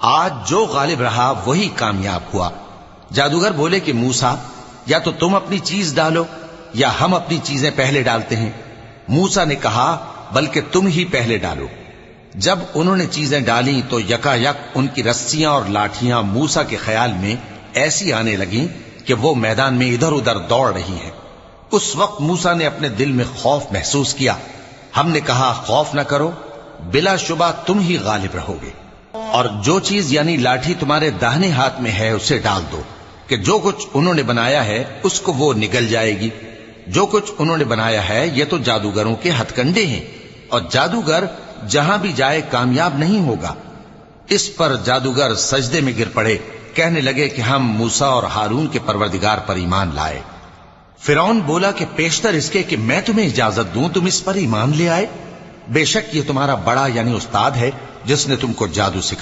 आज जो गालिब रहा वही कामयाब हुआ। जादूगर बोले कि मूसा, या तो तुम अपनी चीज डालो या हम अपनी चीजें पहले डालते हैं। मूसा ने कहा, बल्कि तुम ही पहले डालो। जब उन्होंने चीजें डाली तो यकायक उनकी रस्सियां और लाठियां मूसा के ख्याल में ऐसी आने लगीं कि वो मैदान में इधर उधर दौड़ रही हैं। उस वक्त मूसा ने अपने दिल में खौफ महसूस किया। हमने कहा, खौफ न करो, बिलाशुबा तुम ही गालिब रहोगे। और जो चीज यानी लाठी तुम्हारे दाहिने हाथ में है उसे डाल दो कि जो कुछ उन्होंने बनाया है उसको वो निगल जाएगी। जो कुछ उन्होंने बनाया है ये तो जादूगरों के हथकंडे हैं, और जादूगर जहां भी जाए कामयाब नहीं होगा। इस पर जादूगर सजदे में गिर पड़े, कहने लगे कि हम मूसा और हारून के परवरदिगार पर ईमान लाए। फिरौन बोला कि पेशतर इसके कि मैं तुम्हें इजाजत दूं तुम इस पर ईमान ले आए। बेशक ये तुम्हारा बड़ा यानी उस्ताद है जिसने तुमको जादू सिखाया।